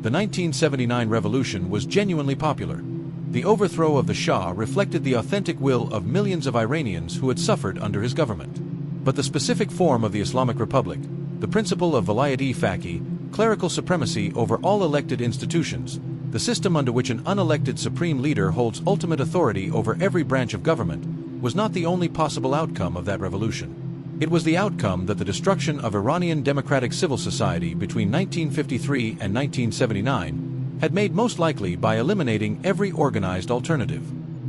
A: The 1979 revolution was genuinely popular. The overthrow of the Shah reflected the authentic will of millions of Iranians who had suffered under his government. But the specific form of the Islamic Republic, the principle of Vilayat-e-Faqih, clerical supremacy over all elected institutions, the system under which an unelected supreme leader holds ultimate authority over every branch of government, was not the only possible outcome of that revolution. It was the outcome that the destruction of Iranian democratic civil society between 1953 and 1979 had made most likely by eliminating every organized alternative.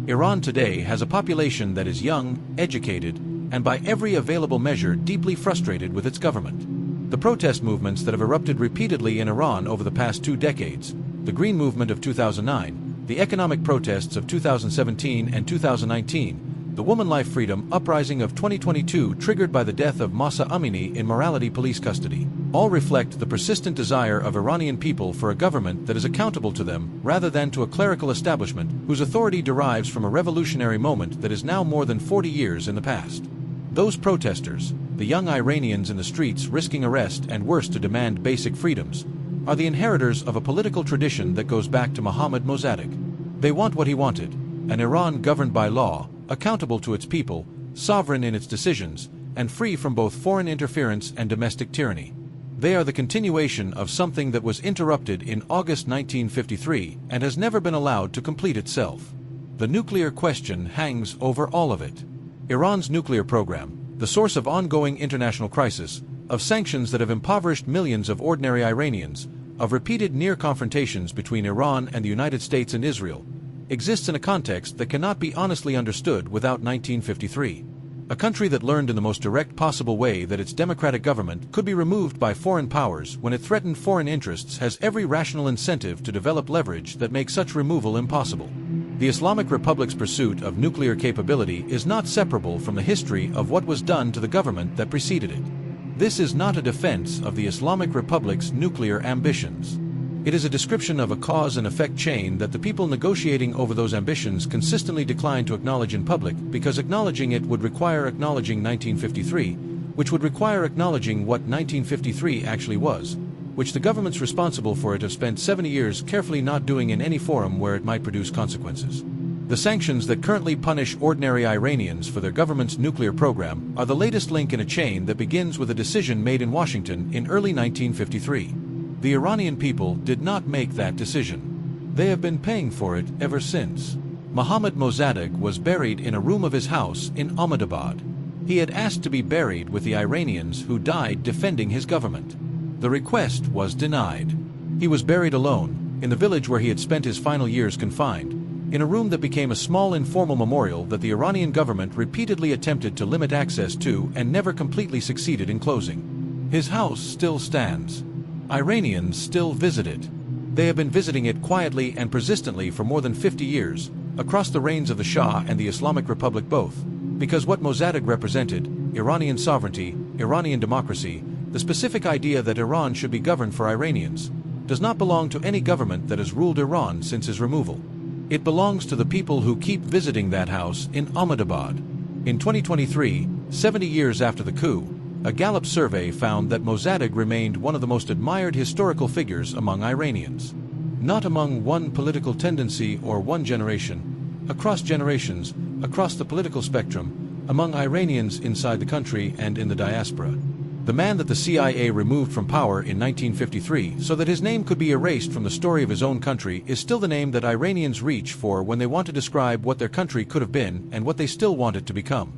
A: Iran today has a population that is young, educated, and by every available measure deeply frustrated with its government. The protest movements that have erupted repeatedly in Iran over the past 2 decades, the Green Movement of 2009, the economic protests of 2017 and 2019, the Woman Life Freedom Uprising of 2022 triggered by the death of Mahsa Amini in morality police custody, all reflect the persistent desire of Iranian people for a government that is accountable to them rather than to a clerical establishment whose authority derives from a revolutionary moment that is now more than 40 years in the past. Those protesters, the young Iranians in the streets risking arrest and worse to demand basic freedoms, are the inheritors of a political tradition that goes back to Mohammad Mosaddegh. They want what he wanted, an Iran governed by law, accountable to its people, sovereign in its decisions, and free from both foreign interference and domestic tyranny. They are the continuation of something that was interrupted in August 1953 and has never been allowed to complete itself. The nuclear question hangs over all of it. Iran's nuclear program, the source of ongoing international crisis, of sanctions that have impoverished millions of ordinary Iranians, of repeated near confrontations between Iran and the United States and Israel, exists in a context that cannot be honestly understood without 1953. A country that learned in the most direct possible way that its democratic government could be removed by foreign powers when it threatened foreign interests has every rational incentive to develop leverage that makes such removal impossible. The Islamic Republic's pursuit of nuclear capability is not separable from the history of what was done to the government that preceded it. This is not a defense of the Islamic Republic's nuclear ambitions. It is a description of a cause and effect chain that the people negotiating over those ambitions consistently decline to acknowledge in public because acknowledging it would require acknowledging 1953, which would require acknowledging what 1953 actually was, which the governments responsible for it have spent 70 years carefully not doing in any forum where it might produce consequences. The sanctions that currently punish ordinary Iranians for their government's nuclear program are the latest link in a chain that begins with a decision made in Washington in early 1953. The Iranian people did not make that decision. They have been paying for it ever since. Mohammad Mosaddegh was buried in a room of his house in Ahmedabad. He had asked to be buried with the Iranians who died defending his government. The request was denied. He was buried alone, in the village where he had spent his final years confined, in a room that became a small informal memorial that the Iranian government repeatedly attempted to limit access to and never completely succeeded in closing. His house still stands. Iranians still visit it. They have been visiting it quietly and persistently for more than 50 years, across the reigns of the Shah and the Islamic Republic both, because what Mosaddegh represented, Iranian sovereignty, Iranian democracy, the specific idea that Iran should be governed for Iranians, does not belong to any government that has ruled Iran since his removal. It belongs to the people who keep visiting that house in Ahmedabad. In 2023, 70 years after the coup, a Gallup survey found that Mosaddegh remained one of the most admired historical figures among Iranians. Not among one political tendency or one generation, across generations, across the political spectrum, among Iranians inside the country and in the diaspora. The man that the CIA removed from power in 1953 so that his name could be erased from the story of his own country is still the name that Iranians reach for when they want to describe what their country could have been and what they still want it to become.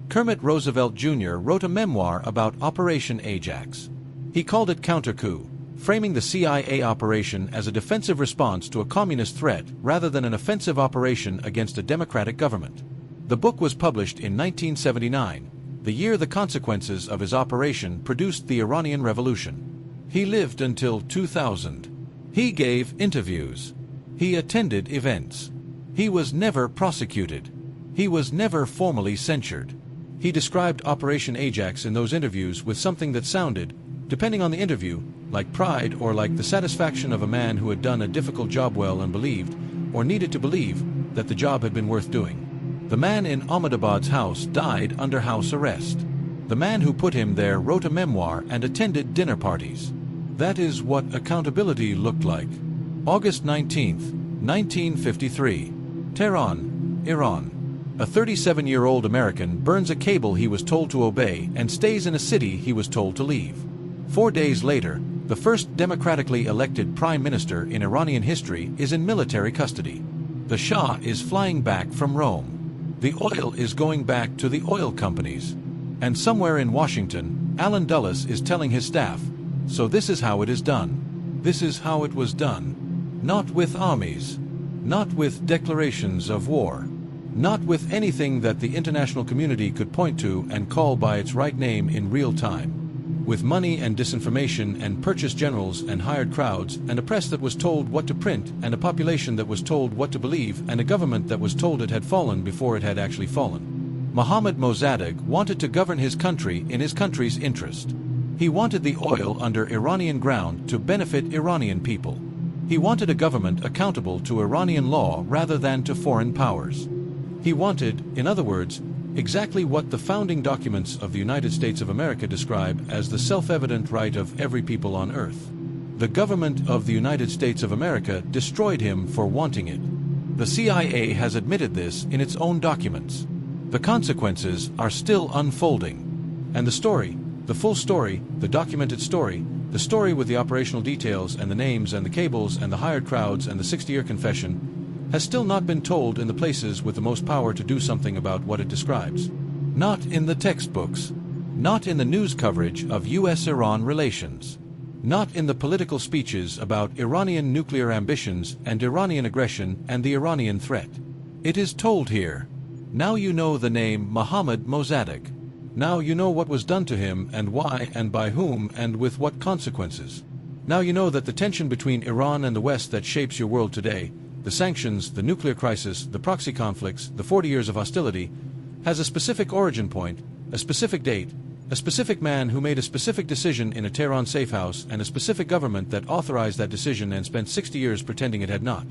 A: Kermit Roosevelt Jr. wrote a memoir about Operation Ajax. He called it counter-coup, framing the CIA operation as a defensive response to a communist threat rather than an offensive operation against a democratic government. The book was published in 1979, the year the consequences of his operation produced the Iranian Revolution. He lived until 2000. He gave interviews. He attended events. He was never prosecuted. He was never formally censured. He described Operation Ajax in those interviews with something that sounded, depending on the interview, like pride or like the satisfaction of a man who had done a difficult job well and believed, or needed to believe, that the job had been worth doing. The man in Ahmedabad's house died under house arrest. The man who put him there wrote a memoir and attended dinner parties. That is what accountability looked like. August 19, 1953. Tehran, Iran. A 37-year-old American burns a cable he was told to obey and stays in a city he was told to leave. 4 days later, the first democratically elected prime minister in Iranian history is in military custody. The Shah is flying back from Rome. The oil is going back to the oil companies. And somewhere in Washington, Alan Dulles is telling his staff, so this is how it is done. This is how it was done. Not with armies. Not with declarations of war. Not with anything that the international community could point to and call by its right name in real time. with money and disinformation and purchased generals and hired crowds and a press that was told what to print and a population that was told what to believe and a government that was told it had fallen before it had actually fallen. Mohammad Mosaddegh wanted to govern his country in his country's interest. He wanted the oil under Iranian ground to benefit Iranian people. He wanted a government accountable to Iranian law rather than to foreign powers. He wanted, in other words, exactly what the founding documents of the United States of America describe as the self-evident right of every people on earth. The government of the United States of America destroyed him for wanting it. The CIA has admitted this in its own documents. The consequences are still unfolding. And the story, the full story, the documented story, the story with the operational details and the names and the cables and the hired crowds and the 60-year confession, has still not been told in the places with the most power to do something about what it describes. Not in the textbooks. Not in the news coverage of U.S.-Iran relations. Not in the political speeches about Iranian nuclear ambitions and Iranian aggression and the Iranian threat. It is told here. Now you know the name Mohammad Mosaddegh. Now you know what was done to him and why and by whom and with what consequences. Now you know that the tension between Iran and the West that shapes your world today, the sanctions, the nuclear crisis, the proxy conflicts, the 40 years of hostility, has a specific origin point, a specific date, a specific man who made a specific decision in a Tehran safe house and a specific government that authorized that decision and spent 60 years pretending it had not.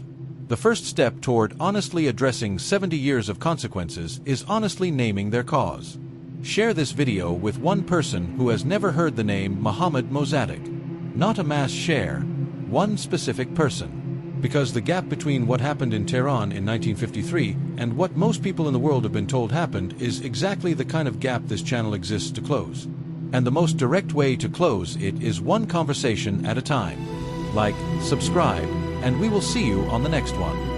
A: The first step toward honestly addressing 70 years of consequences is honestly naming their cause. Share this video with one person who has never heard the name Mohammad Mosaddegh. Not a mass share, one specific person. Because the gap between what happened in Tehran in 1953 and what most people in the world have been told happened is exactly the kind of gap this channel exists to close. And the most direct way to close it is one conversation at a time. Like, subscribe, and we will see you on the next one.